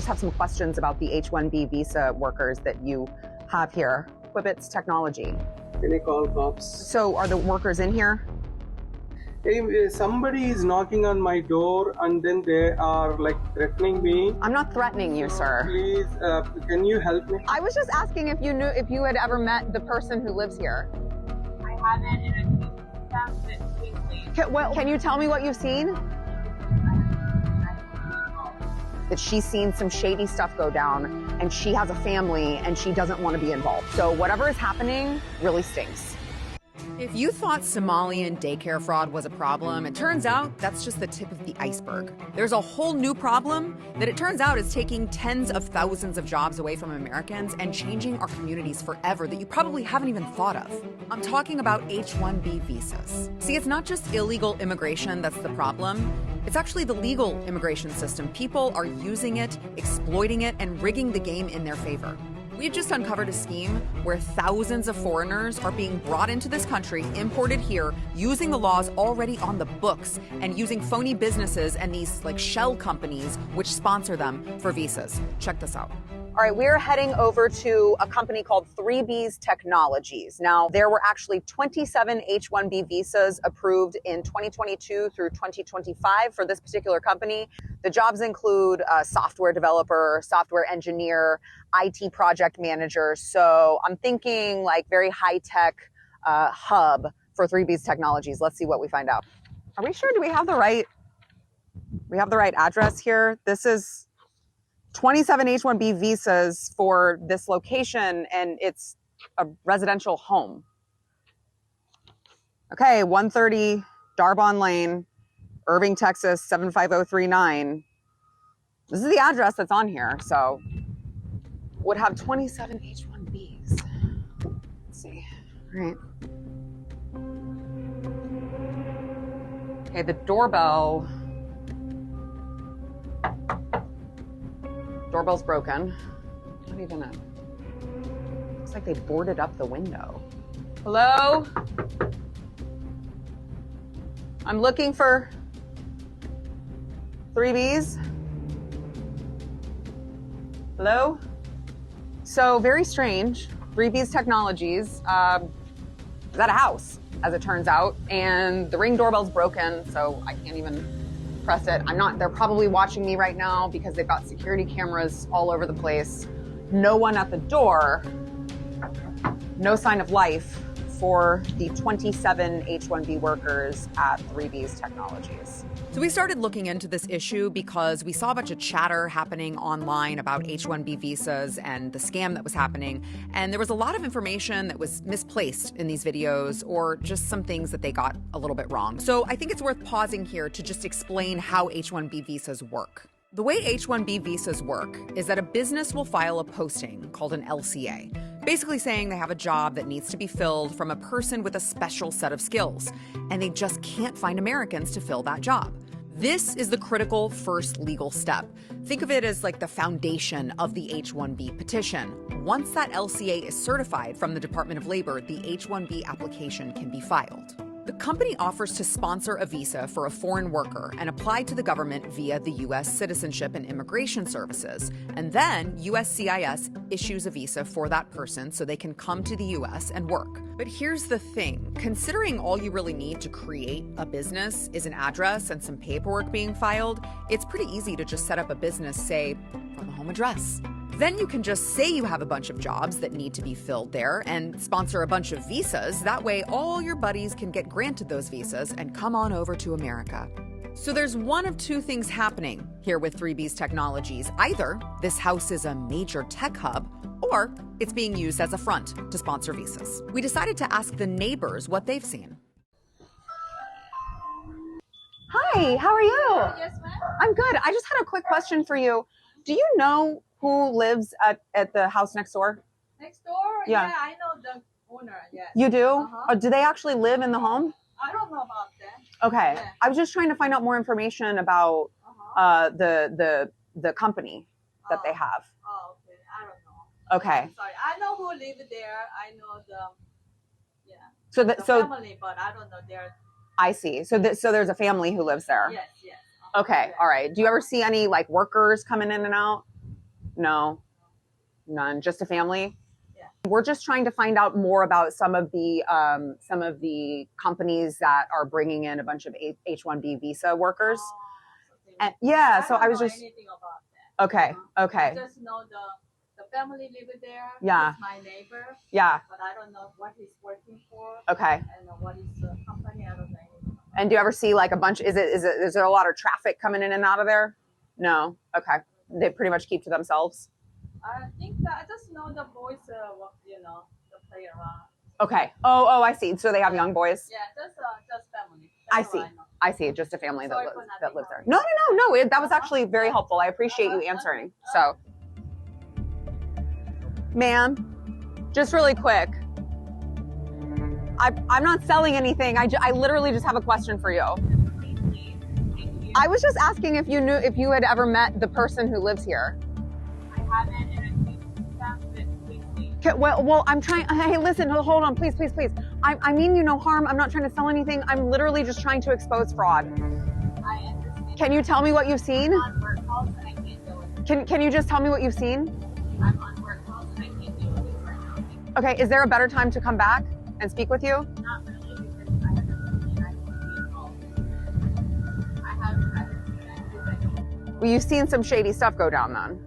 have some questions about the H-1B visa workers that you have here. Quibbitz Technology. Can I call cops? So are the workers in here? Hey, somebody is knocking on my door and then they are like threatening me. I'm not threatening you, sir. Please, can you help me? I was just asking if you had ever met the person who lives here. I haven't, and I think that's it quickly. Can you tell me what you've seen? That she's seen some shady stuff go down and she has a family and she doesn't want to be involved. So whatever is happening really stinks. If you thought Somalian daycare fraud was a problem, it turns out that's just the tip of the iceberg. There's a whole new problem that it turns out is taking tens of thousands of jobs away from Americans and changing our communities forever that you probably haven't even thought of. I'm talking about H-1B visas. See, it's not just illegal immigration that's the problem. It's actually the legal immigration system. People are using it, exploiting it, and rigging the game in their favor. We've just uncovered a scheme where thousands of foreigners are being brought into this country, imported here, using the laws already on the books, and using phony businesses and these like shell companies which sponsor them for visas. Check this out. All right, we're heading over to a company called 3B's Technologies. Now, there were actually 27 H-1B visas approved in 2022 through 2025 for this particular company. The jobs include a software developer, software engineer, IT project manager. So I'm thinking like very high-tech hub for 3B's Technologies. Let's see what we find out. Are we sure? Do we have the right address here? This is 27 H-1B visas for this location, and it's a residential home. Okay, 130 Darbon Lane, Irving, Texas, 75039. This is the address that's on here, so would have 27 H-1Bs. Let's see. All right. Okay, the doorbell's broken. Not even a... Looks like they boarded up the window. Hello? I'm looking for 3Bs. Hello? So very strange. 3B's Technologies is at a house, as it turns out, and the Ring doorbell's broken, so I can't even press it. They're probably watching me right now because they've got security cameras all over the place. No one at the door. No sign of life for the 27 H-1B workers at 3B's Technologies. So we started looking into this issue because we saw a bunch of chatter happening online about H-1B visas and the scam that was happening. And there was a lot of information that was misplaced in these videos, or just some things that they got a little bit wrong. So I think it's worth pausing here to just explain how H-1B visas work. The way H-1B visas work is that a business will file a posting called an LCA, basically saying they have a job that needs to be filled from a person with a special set of skills, and they just can't find Americans to fill that job. This is the critical first legal step. Think of it as like the foundation of the H-1B petition. Once that LCA is certified from the Department of Labor, the H-1B application can be filed. The company offers to sponsor a visa for a foreign worker and apply to the government via the U.S. Citizenship and Immigration Services. And then USCIS issues a visa for that person so they can come to the U.S. and work. But here's the thing. Considering all you really need to create a business is an address and some paperwork being filed, it's pretty easy to just set up a business, say, from a home address. Then you can just say you have a bunch of jobs that need to be filled there and sponsor a bunch of visas. That way, all your buddies can get granted those visas and come on over to America. So there's one of two things happening here with 3B's Technologies. Either this house is a major tech hub, or it's being used as a front to sponsor visas. We decided to ask the neighbors what they've seen. Hi, how are you? Yes, ma'am. I'm good. I just had a quick question for you. Do you know who lives at the house next door? Next door? Yeah. Yeah, I know the owner, yes. You do? Uh-huh. Do they actually live in the home? I don't know about that. Okay. Yeah. I was just trying to find out more information about Uh-huh. the company that they have. Oh, okay. I don't know. Okay. Sorry. I know who live there. I know So the so family, but I don't know their... I see. So there's a family who lives there. Yes. Okay. Yeah. All right. Do you ever see any like workers coming in and out? No, none. Just a family. Yeah. We're just trying to find out more about some of the companies that are bringing in a bunch of H-1B visa workers. And yeah, so I was just anything about that. okay. I just know the family live there. Yeah. He's my neighbor. Yeah. But I don't know what he's working for. Okay. And what is the company. I don't know anything. And do you ever see like a bunch? Is there a lot of traffic coming in and out of there? No. Okay. They pretty much keep to themselves. I think that I just know the boys, they play around. Okay. Oh, I see. So they have young boys. Yeah, just family. I That's see. all know. I see. Just a family Sorry that for lives nothing there. else. No. That was actually very helpful. I appreciate you answering. So, ma'am, just really quick. I'm not selling anything. I literally just have a question for you. I was just asking if you had ever met the person who lives here. I haven't, and I think that's it. Okay, well, I'm trying. Hey, listen, hold on, please. I mean you no harm. I'm not trying to sell anything. I'm literally just trying to expose fraud. I understand. Can you tell me what you've seen? I'm on work calls and I can't deal with it. Can you just tell me what you've seen? I'm on work calls and I can't deal with it right now. Okay, is there a better time to come back and speak with you? Not really, because I have a and I won't be involved. I haven't. Well, you've seen some shady stuff go down then.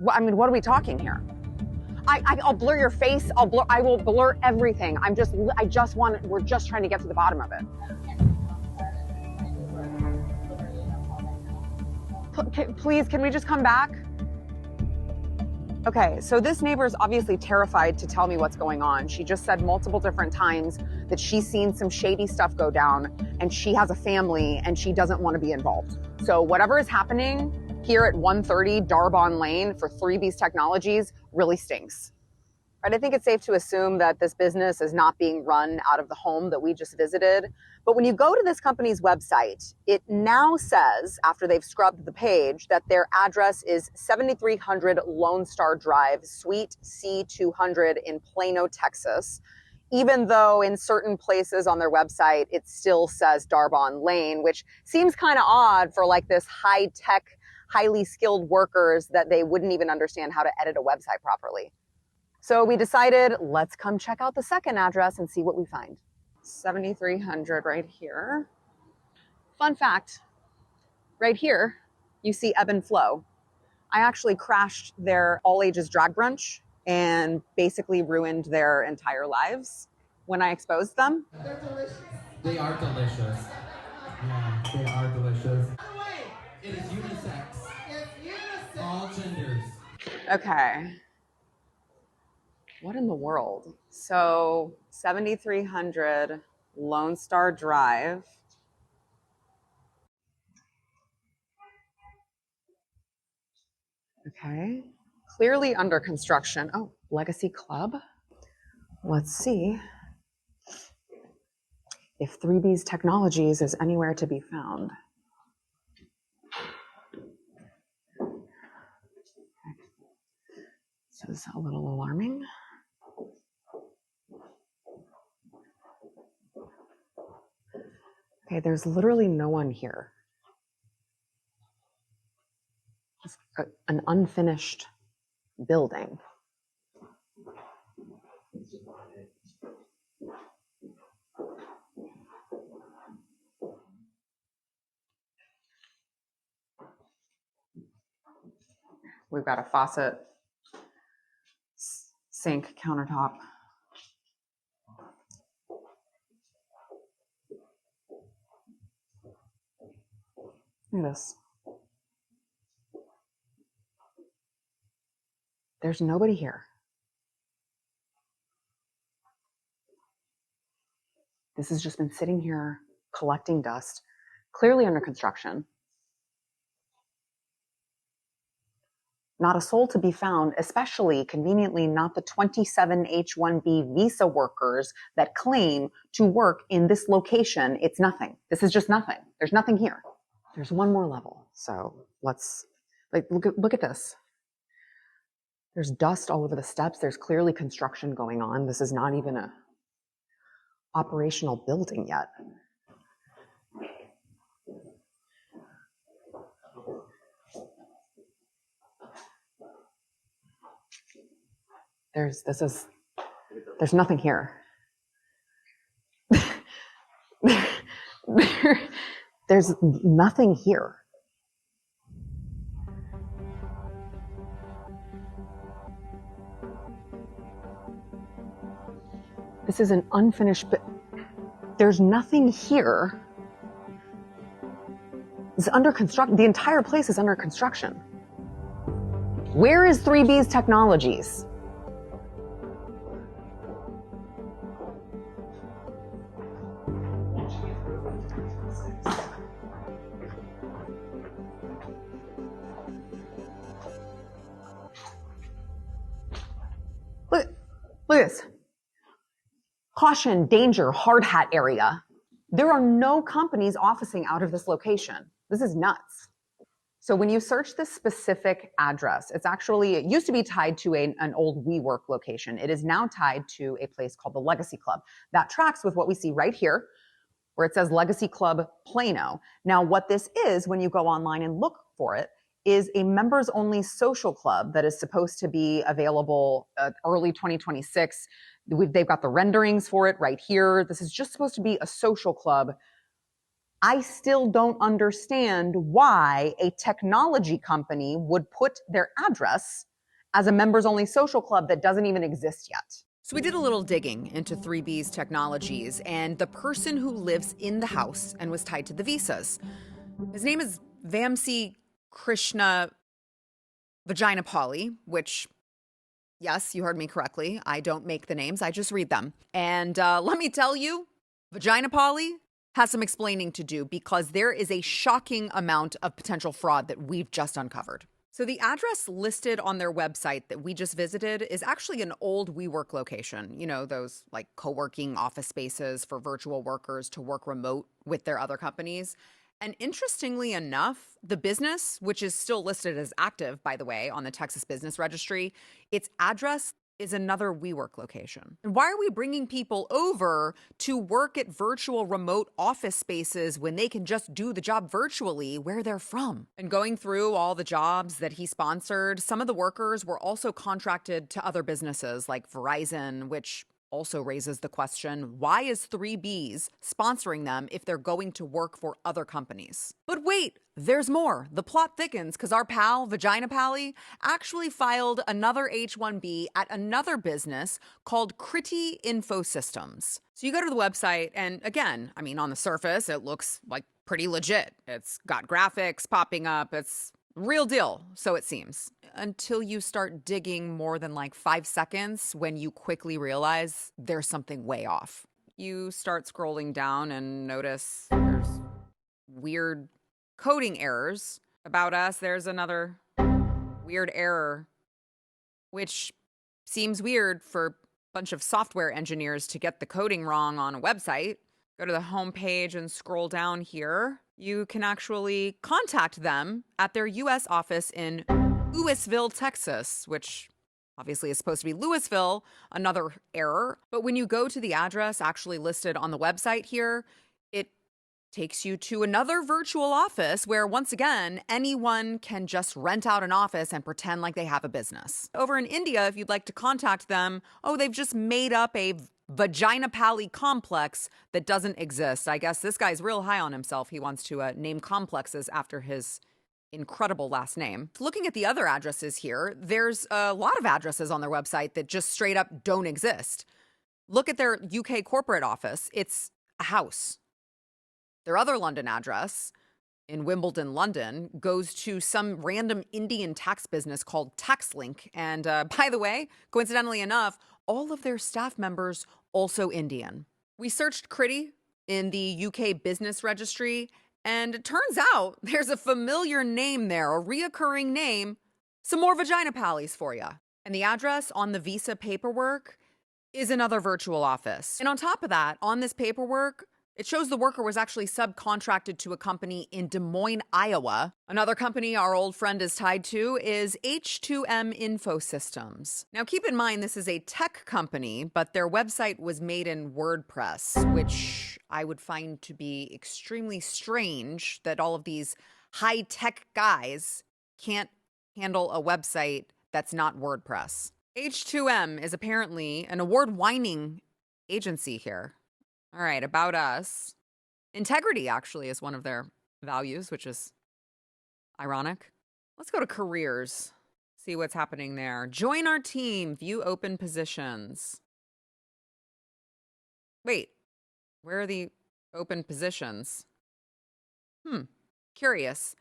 What are we talking here? I'll blur your face. I will blur everything. We're just trying to get to the bottom of it. Please, can we just come back? Okay, so this neighbor is obviously terrified to tell me what's going on. She just said multiple different times that she's seen some shady stuff go down and she has a family and she doesn't want to be involved. So whatever is happening here at 130 Darbon Lane for 3B's Technologies really stinks. Right, I think it's safe to assume that this business is not being run out of the home that we just visited. But when you go to this company's website, it now says, after they've scrubbed the page, that their address is 7300 Lone Star Drive, Suite C200 in Plano, Texas, even though in certain places on their website, it still says Darbon Lane, which seems kind of odd for like this high-tech, highly skilled workers that they wouldn't even understand how to edit a website properly. So we decided, let's come check out the second address and see what we find. 7300 right here. Fun fact, right here, you see ebb and flow. I actually crashed their all-ages drag brunch and basically ruined their entire lives when I exposed them. They're delicious. They are delicious. Yeah, they are delicious. By the way, It is unisex. it's unisex. All genders. Okay. What in the world? So 7300 Lone Star Drive. Okay. Clearly under construction. Oh, Legacy Club. Let's see if 3B's Technologies is anywhere to be found. This is a little alarming. Okay, there's literally no one here. Just an unfinished building. We've got a faucet, sink, countertop. Look at this. There's nobody here. This has just been sitting here collecting dust, clearly under construction. Not a soul to be found, especially conveniently not the 27 H-1B visa workers that claim to work in this location. It's nothing. This is just nothing. There's nothing here. There's one more level. So let's look at this. There's dust all over the steps. There's clearly construction going on. This is not even a operational building yet. There's nothing here. There's nothing here. This is an unfinished bit. There's nothing here. It's under construction. The entire place is under construction. Where is 3B's Technologies? Look at this. Caution, danger, hard hat area. There are no companies officing out of this location. This is nuts. So when you search this specific address, it used to be tied to an old WeWork location. It is now tied to a place called the Legacy Club. That tracks with what we see right here, where it says Legacy Club Plano. Now, what this is, when you go online and look for it, is a members-only social club that is supposed to be available early 2026. They've got the renderings for it right here. This is just supposed to be a social club. I still don't understand why a technology company would put their address as a members-only social club that doesn't even exist yet. So we did a little digging into 3B's Technologies and the person who lives in the house and was tied to the visas. His name is Vamsi Krishna Vaginapalli, which, yes, you heard me correctly. I don't make the names, I just read them. And let me tell you, Vaginapalli has some explaining to do because there is a shocking amount of potential fraud that we've just uncovered. So the address listed on their website that we just visited is actually an old WeWork location. You know, those like co-working office spaces for virtual workers to work remote with their other companies. And interestingly enough, the business, which is still listed as active, by the way, on the Texas Business Registry, its address is another WeWork location. And why are we bringing people over to work at virtual remote office spaces when they can just do the job virtually where they're from? And going through all the jobs that he sponsored, some of the workers were also contracted to other businesses like Verizon, which also raises the question, why is 3B's sponsoring them if they're going to work for other companies? But wait, there's more. The plot thickens because our pal, Vaginapalli, actually filed another H-1B at another business called Kriti Infosystems. So you go to the website and again, I mean, on the surface, it looks like pretty legit. It's got graphics popping up. It's real deal, so it seems. Until you start digging more than like 5 seconds when you quickly realize there's something way off. You start scrolling down and notice there's weird coding errors. About us, there's another weird error, which seems weird for a bunch of software engineers to get the coding wrong on a website. Go to the home page and scroll down here. You can actually contact them at their U.S. office in Louisville, Texas, which obviously is supposed to be Louisville, another error. But when you go to the address actually listed on the website here, it takes you to another virtual office where, once again, anyone can just rent out an office and pretend like they have a business. Over in India, if you'd like to contact them, oh, they've just made up a Vaginapalli complex that doesn't exist. I guess this guy's real high on himself. He wants to name complexes after his incredible last name. Looking at the other addresses here, there's a lot of addresses on their website that just straight up don't exist. Look at their UK corporate office. It's a house. Their other London address in Wimbledon, London, goes to some random Indian tax business called TaxLink. And by the way, coincidentally enough, all of their staff members also Indian. We searched Kriti in the UK Business Registry, and it turns out there's a familiar name there, a reoccurring name, some more Vaginapallis for you. And the address on the visa paperwork is another virtual office. And on top of that, on this paperwork, it shows the worker was actually subcontracted to a company in Des Moines, Iowa. Another company our old friend is tied to is H-2M Infosystems. Now keep in mind this is a tech company, but their website was made in WordPress, which I would find to be extremely strange that all of these high-tech guys can't handle a website that's not WordPress. H-2M is apparently an award-winning agency here. All right, about us. Integrity actually is one of their values, which is ironic. Let's go to careers, see what's happening there. Join our team, view open positions. Wait, where are the open positions? Curious.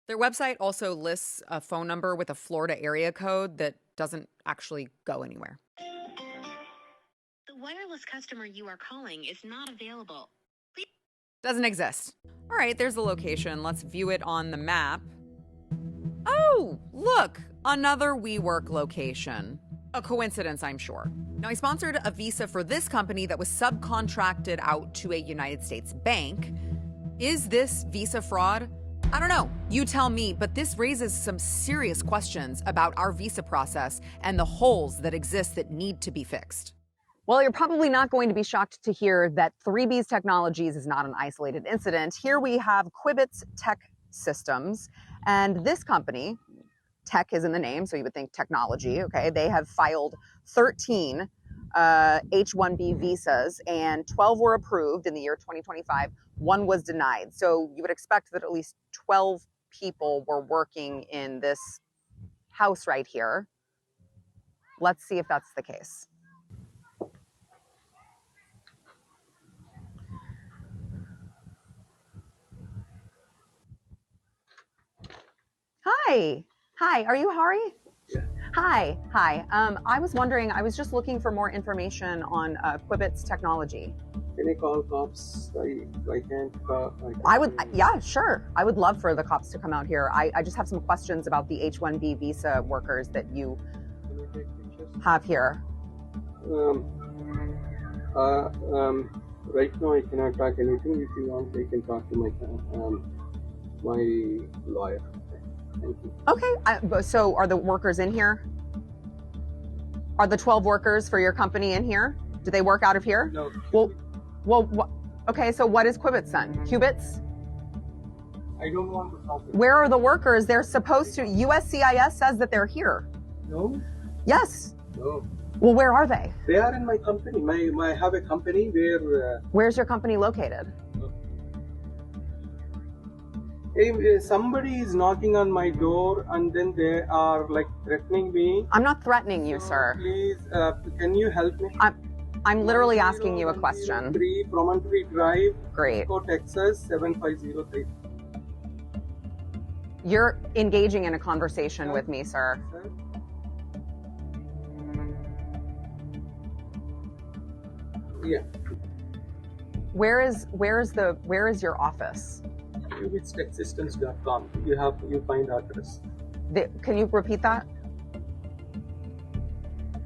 Their website also lists a phone number with a Florida area code that doesn't actually go anywhere. The wireless customer you are calling is not available. Doesn't exist. All right, there's the location. Let's view it on the map. Oh, look, another WeWork location. A coincidence, I'm sure. Now, I sponsored a visa for this company that was subcontracted out to a United States bank. Is this visa fraud? I don't know. You tell me, but this raises some serious questions about our visa process and the holes that exist that need to be fixed. Well, you're probably not going to be shocked to hear that 3B's Technologies is not an isolated incident. Here we have Quibbitz Tech Systems, and this company, tech is in the name, so you would think technology, okay? They have filed 13 H-1B visas, and 12 were approved in the year 2025. One was denied. So you would expect that at least 12 people were working in this house right here. Let's see if that's the case. Hi. Hi, are you Hari? Yeah. Hi. I was wondering, I was just looking for more information on Quibbitz Technology. Can you call cops? I can't call. Yeah, sure. I would love for the cops to come out here. I just have some questions about the H-1B visa workers that you Can you take pictures? have here. Right now I cannot talk anything. If you want, I can talk to my lawyer. Thank you. Okay, so are the workers in here? Are the 12 workers for your company in here? Do they work out of here? No. Okay, so what is Quibbitz then? Quibbitz? I don't want to talk. Where are the workers? They're supposed to, USCIS says that they're here. No. Yes. No. Well, where are they? They are in my company. I have a company where. Where's your company located? Somebody is knocking on my door and then they are like threatening me. I'm not threatening you, So sir. Please, can you help me? I'm literally asking you a question. 3 Promontory Drive, Great. Texas 75033. You're engaging in a conversation with me, sir. Sir? Yeah. Where is your office? QuibbitzTechSystems.com. You find address. Can you repeat that?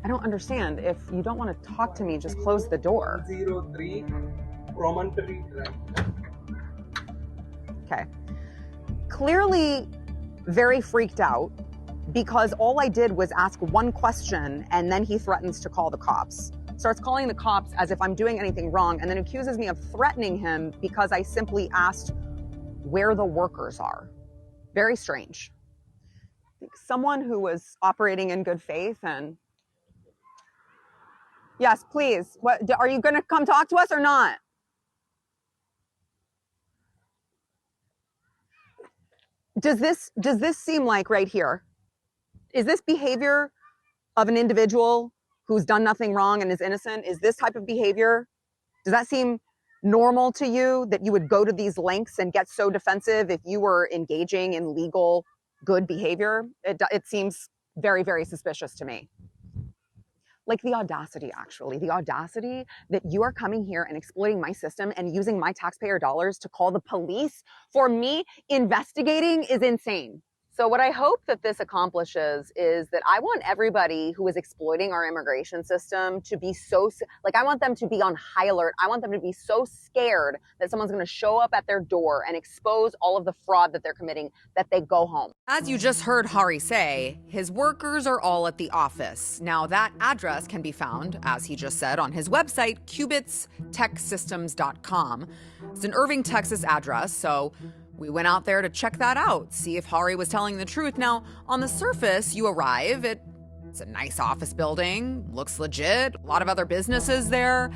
I don't understand. If you don't want to talk to me, just close the door. 103 Promontory Drive. Okay. Clearly very freaked out because all I did was ask one question and then he threatens to call the cops. Starts calling the cops as if I'm doing anything wrong and then accuses me of threatening him because I simply asked where the workers are. Very strange. I think someone who was operating in good faith and... Yes, please. What are you going to come talk to us or not? Does this seem like right here? Is this behavior of an individual who's done nothing wrong and is innocent? Is this type of behavior? Does that seem normal to you, that you would go to these lengths and get so defensive if you were engaging in legal good behavior? It seems very, very suspicious to me. Like the audacity, actually, the audacity that you are coming here and exploiting my system and using my taxpayer dollars to call the police for me investigating is insane. So what I hope that this accomplishes is that I want everybody who is exploiting our immigration system to be so, I want them to be on high alert. I want them to be so scared that someone's going to show up at their door and expose all of the fraud that they're committing that they go home. As you just heard Hari say, his workers are all at the office. Now that address can be found, as he just said, on his website, QuibbitzTechSystems.com. It's an Irving, Texas address, so we went out there to check that out, see if Hari was telling the truth. Now, on the surface, you arrive, it It's a nice office building, looks legit, a lot of other businesses there.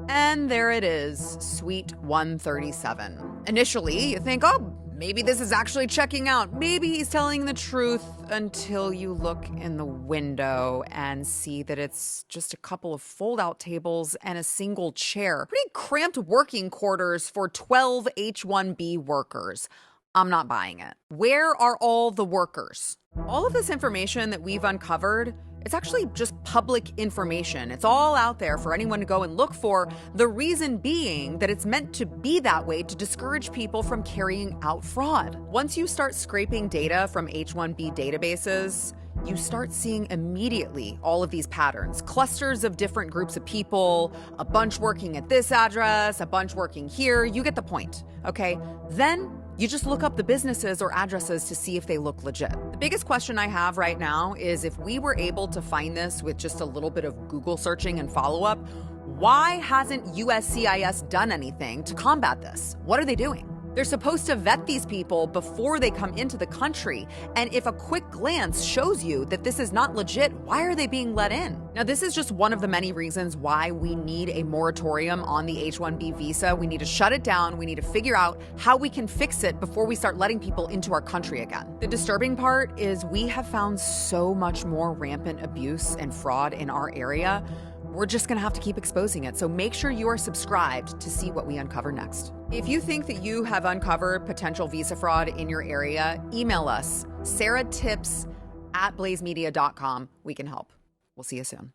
And there it is, Suite 137. Initially, you think, oh, maybe this is actually checking out. Maybe he's telling the truth, until you look in the window and see that it's just a couple of fold-out tables and a single chair. Pretty cramped working quarters for 12 H-1B workers. I'm not buying it. Where are all the workers? All of this information that we've uncovered, it's actually just public information. It's all out there for anyone to go and look for. The reason being that it's meant to be that way to discourage people from carrying out fraud. Once you start scraping data from H-1B databases, you start seeing immediately all of these patterns. Clusters of different groups of people, a bunch working at this address, a bunch working here. You get the point, okay? Then you just look up the businesses or addresses to see if they look legit. The biggest question I have right now is, if we were able to find this with just a little bit of Google searching and follow-up, why hasn't USCIS done anything to combat this? What are they doing? They're supposed to vet these people before they come into the country. And if a quick glance shows you that this is not legit, why are they being let in? Now, this is just one of the many reasons why we need a moratorium on the H-1B visa. We need to shut it down. We need to figure out how we can fix it before we start letting people into our country again. The disturbing part is we have found so much more rampant abuse and fraud in our area. We're just gonna have to keep exposing it. So make sure you are subscribed to see what we uncover next. If you think that you have uncovered potential visa fraud in your area, email us, sarahtips@blazemedia.com. We can help. We'll see you soon.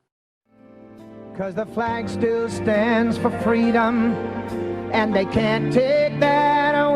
'Cause the flag still stands for freedom, and they can't take that away.